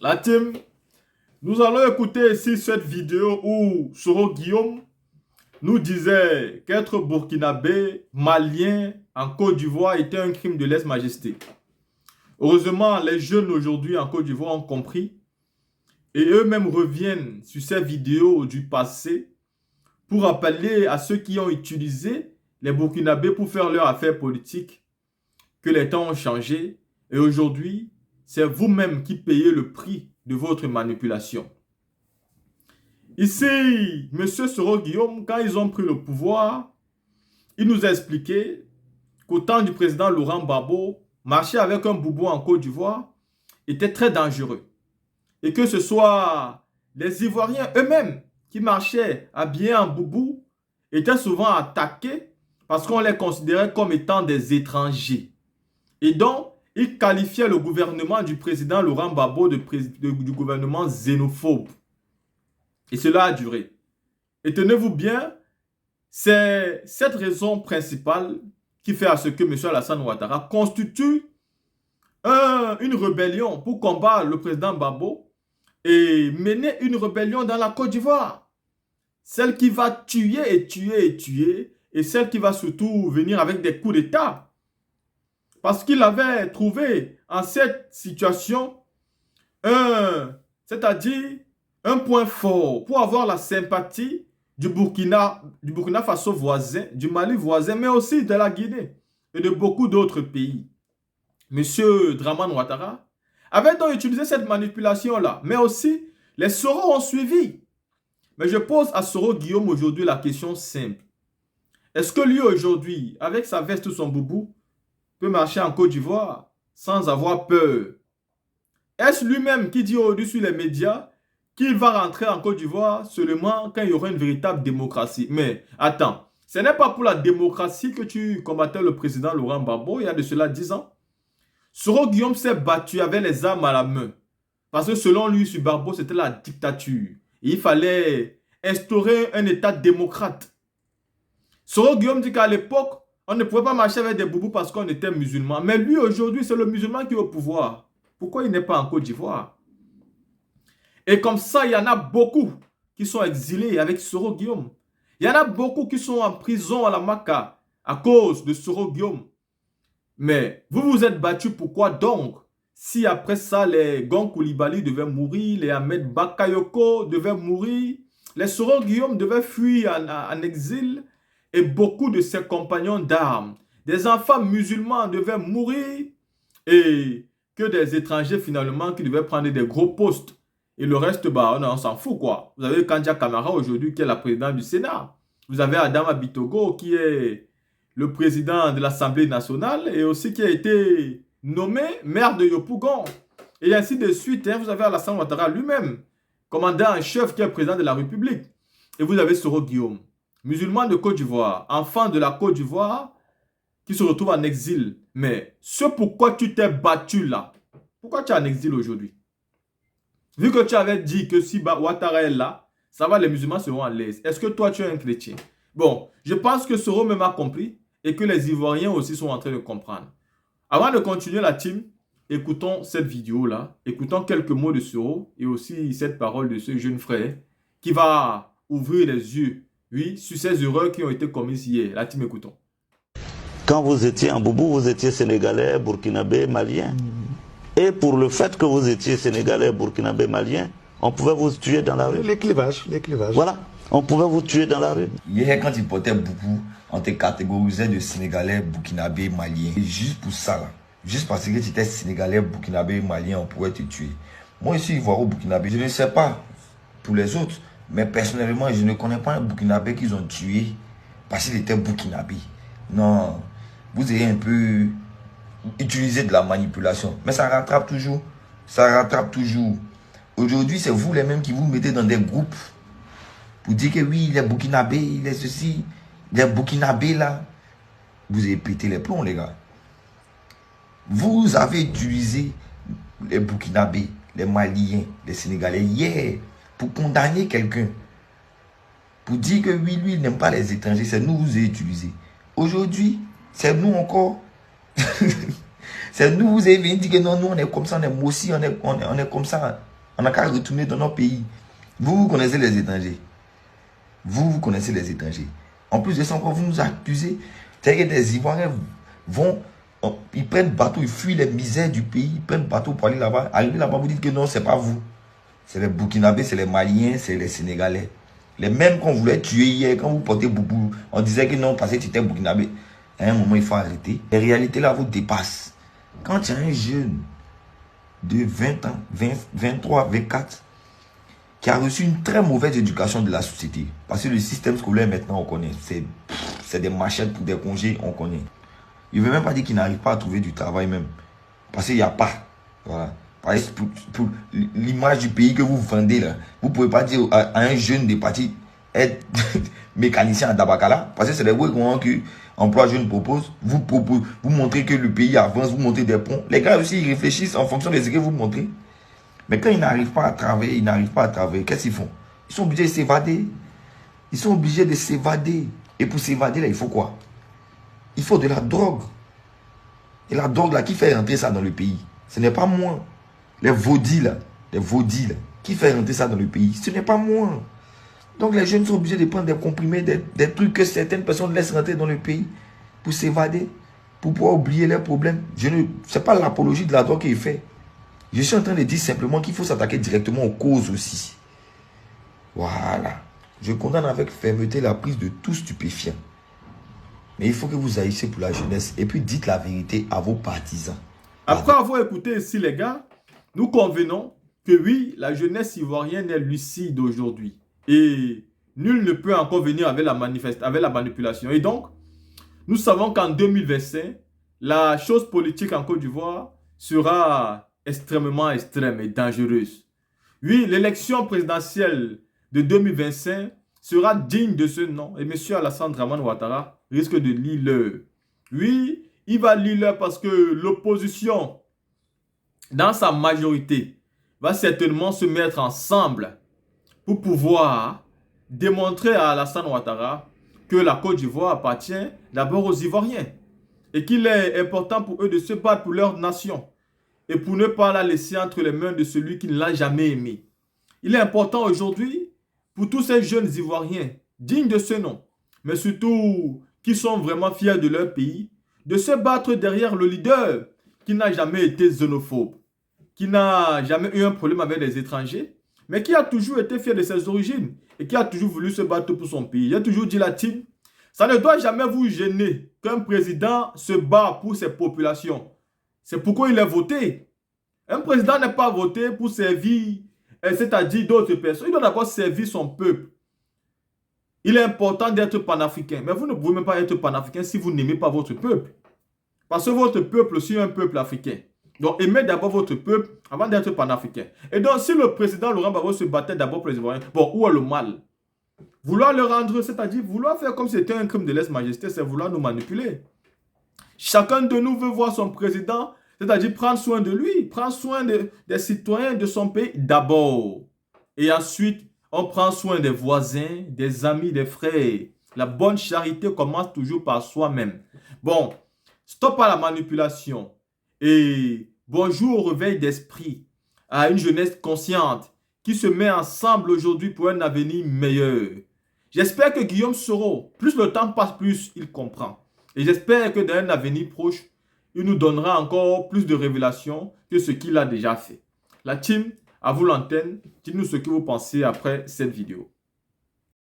La team, nous allons écouter ici cette vidéo où Soro Guillaume nous disait qu'être burkinabé, malien en Côte d'Ivoire était un crime de lèse-majesté. Heureusement, les jeunes aujourd'hui en Côte d'Ivoire ont compris et eux-mêmes reviennent sur ces vidéos du passé pour rappeler à ceux qui ont utilisé les burkinabés pour faire leur affaire politique que les temps ont changé et aujourd'hui, c'est vous-même qui payez le prix de votre manipulation. Ici, M. Soro Guillaume, quand ils ont pris le pouvoir, il nous a expliqué qu'au temps du président Laurent Gbagbo, marcher avec un boubou en Côte d'Ivoire était très dangereux. Et que ce soit les Ivoiriens eux-mêmes qui marchaient habillés en boubou étaient souvent attaqués parce qu'on les considérait comme étant des étrangers. Et donc, il qualifiait le gouvernement du président Laurent Gbagbo du gouvernement xénophobe. Et cela a duré. Et tenez-vous bien, c'est cette raison principale qui fait à ce que M. Alassane Ouattara constitue une rébellion pour combattre le président Gbagbo et mener une rébellion dans la Côte d'Ivoire. Celle qui va tuer et tuer et tuer, et celle qui va surtout venir avec des coups d'État. Parce qu'il avait trouvé en cette situation c'est-à-dire un point fort pour avoir la sympathie du Burkina Faso voisin, du Mali voisin, mais aussi de la Guinée et de beaucoup d'autres pays. Monsieur Dramane Ouattara avait donc utilisé cette manipulation-là, mais aussi les Soro ont suivi. Mais je pose à Soro Guillaume aujourd'hui la question simple. Est-ce que lui aujourd'hui, avec sa veste ou son boubou, peut marcher en Côte d'Ivoire sans avoir peur? Est-ce lui-même qui dit au-dessus les médias qu'il va rentrer en Côte d'Ivoire seulement quand il y aura une véritable démocratie? Mais attends, ce n'est pas pour la démocratie que tu combattais le président Laurent Gbagbo il y a de cela 10 ans. Soro Guillaume s'est battu avec les armes à la main. Parce que selon lui, sur Gbagbo, c'était la dictature. Et il fallait instaurer un État démocrate. Soro Guillaume dit qu'à l'époque, on ne pouvait pas marcher avec des boubous parce qu'on était musulman. Mais lui, aujourd'hui, c'est le musulman qui est au pouvoir. Pourquoi il n'est pas en Côte d'Ivoire? Et comme ça, il y en a beaucoup qui sont exilés avec Soro Guillaume. Il y en a beaucoup qui sont en prison à la Maka à cause de Soro Guillaume. Mais vous vous êtes battus, pourquoi donc? Si après ça, les Gon Coulibaly devaient mourir, les Ahmed Bakayoko devaient mourir, les Soro Guillaume devaient fuir en exil et beaucoup de ses compagnons d'armes, des enfants musulmans devaient mourir et que des étrangers finalement qui devaient prendre des gros postes. Et le reste, bah, on s'en fout quoi. Vous avez Kandia Kamara aujourd'hui qui est la présidente du Sénat. Vous avez Adama Bitogo qui est le président de l'Assemblée nationale et aussi qui a été nommé maire de Yopougon. Et ainsi de suite, hein, vous avez Alassane Ouattara lui-même, commandant en chef qui est président de la République. Et vous avez Soro Guillaume, musulman de Côte d'Ivoire, enfant de la Côte d'Ivoire, qui se retrouve en exil. Mais ce pourquoi tu t'es battu là, pourquoi tu es en exil aujourd'hui? Vu que tu avais dit que si Ouattara est là, ça va, les musulmans seront à l'aise. Est-ce que toi, tu es un chrétien? Bon, je pense que Soro même a compris et que les Ivoiriens aussi sont en train de comprendre. Avant de continuer la team, écoutons cette vidéo-là, écoutons quelques mots de Soro et aussi cette parole de ce jeune frère qui va ouvrir les yeux, oui, sur ces erreurs qui ont été commises hier. La team, écoutons. Quand vous étiez en boubou, vous étiez sénégalais, burkinabé, malien. Et pour le fait que vous étiez sénégalais, burkinabé, malien, on pouvait vous tuer dans la rue. Les clivages. Voilà, on pouvait vous tuer dans la rue. Hier, quand ils portaient boubou, on te catégorisait de sénégalais, burkinabé, malien. Et juste pour ça, là, juste parce que tu étais sénégalais, burkinabé, malien, on pourrait te tuer. Moi, ici, ivoiro burkinabé, je ne sais pas pour les autres, mais personnellement, je ne connais pas un burkinabé qu'ils ont tué parce qu'il était burkinabé. Non, vous avez un peu utilisé de la manipulation. Mais ça rattrape toujours. Ça rattrape toujours. Aujourd'hui, c'est vous les mêmes qui vous mettez dans des groupes pour dire que oui, les burkinabés, il est ceci, les burkinabés là. Vous avez pété les plombs, les gars. Vous avez utilisé les burkinabés, les maliens, les sénégalais hier pour condamner quelqu'un. Pour dire que oui, lui, il n'aime pas les étrangers. C'est nous, vous avez utilisé. Aujourd'hui, c'est nous encore. C'est nous, vous avez dit que non, nous, on est comme ça, on est aussi, on est comme ça. On n'a qu'à retourner dans nos pays. Vous connaissez les étrangers. Vous connaissez les étrangers. En plus de ça, encore, vous nous accusez. C'est-à-dire que des Ivoiriens ils prennent bateau, ils fuient les misères du pays, ils prennent bateau pour aller là-bas. Arriver là-bas, vous dites que non, c'est pas vous. C'est les Burkinabés, c'est les Maliens, c'est les Sénégalais. Les mêmes qu'on voulait tuer hier, quand vous portez Boubou, on disait que non, parce que tu étais Burkinabé. À un moment, il faut arrêter. Les réalités là vous dépassent. Quand il y a un jeune de 20 ans, 23, 24, qui a reçu une très mauvaise éducation de la société. Parce que le système scolaire, maintenant, on connaît. C'est des machettes pour des congés, on connaît. Il ne veut même pas dire qu'il n'arrive pas à trouver du travail même. Parce qu'il n'y a pas. Voilà. Pour l'image du pays que vous vendez, là, vous ne pouvez pas dire à un jeune de partir être mécanicien à Dabakala. Parce que c'est les work que l'emploi jeune propose. Vous montrez que le pays avance, vous montrez des ponts. Les gars aussi, ils réfléchissent en fonction de ce que vous montrez. Mais quand ils n'arrivent pas à travailler, qu'est-ce qu'ils font? Ils sont obligés de s'évader. Ils sont obligés de s'évader. Et pour s'évader, là, il faut quoi? Il faut de la drogue. Et la drogue, là, qui fait rentrer ça dans le pays? Ce n'est pas moi. Les vaudis, là, qui fait rentrer ça dans le pays? Ce n'est pas moi. Donc, les jeunes sont obligés de prendre des comprimés, des trucs que certaines personnes laissent rentrer dans le pays pour s'évader, pour pouvoir oublier leurs problèmes. Ce n'est pas l'apologie de la drogue qui est faite. Je suis en train de dire simplement qu'il faut s'attaquer directement aux causes aussi. Voilà. Je condamne avec fermeté la prise de tout stupéfiant. Mais il faut que vous agissiez pour la jeunesse. Et puis dites la vérité à vos partisans. Après avoir écouté ici les gars, nous convenons que oui, la jeunesse ivoirienne est lucide aujourd'hui. Et nul ne peut encore venir avec la manipulation. Et donc, nous savons qu'en 2025, la chose politique en Côte d'Ivoire sera extrêmement extrême et dangereuse. Oui, l'élection présidentielle de 2025 sera digne de ce nom. Et M. Alassane Dramane Ouattara risque de lire. Oui, il va lire parce que l'opposition, dans sa majorité, va certainement se mettre ensemble pour pouvoir démontrer à Alassane Ouattara que la Côte d'Ivoire appartient d'abord aux Ivoiriens et qu'il est important pour eux de se battre pour leur nation et pour ne pas la laisser entre les mains de celui qui ne l'a jamais aimé. Il est important aujourd'hui pour tous ces jeunes Ivoiriens dignes de ce nom, mais surtout qui sont vraiment fiers de leur pays, de se battre derrière le leader qui n'a jamais été xénophobe, qui n'a jamais eu un problème avec les étrangers, mais qui a toujours été fier de ses origines et qui a toujours voulu se battre pour son pays. Il a toujours dit la team, ça ne doit jamais vous gêner qu'un président se bat pour ses populations. C'est pourquoi il est voté. Un président n'est pas voté pour servir, c'est-à-dire d'autres personnes. Il doit d'abord servir son peuple. Il est important d'être panafricain. Mais vous ne pouvez même pas être panafricain si vous n'aimez pas votre peuple. Parce que votre peuple aussi est un peuple africain. Donc aimez d'abord votre peuple avant d'être panafricain. Et donc si le président Laurent Gbagbo se battait d'abord pour les Ivoiriens, bon, où est le mal? Vouloir le rendre, c'est-à-dire vouloir faire comme si c'était un crime de lèse-majesté, c'est vouloir nous manipuler. Chacun de nous veut voir son président, c'est-à-dire prendre soin de lui, prendre soin des citoyens de son pays d'abord. Et ensuite, on prend soin des voisins, des amis, des frères. La bonne charité commence toujours par soi-même. Bon, stop à la manipulation. Et bonjour au réveil d'esprit à une jeunesse consciente qui se met ensemble aujourd'hui pour un avenir meilleur. J'espère que Guillaume Soro, plus le temps passe, plus il comprend. Et j'espère que dans un avenir proche, il nous donnera encore plus de révélations que ce qu'il a déjà fait. La team, à vous l'antenne, dites-nous ce que vous pensez après cette vidéo.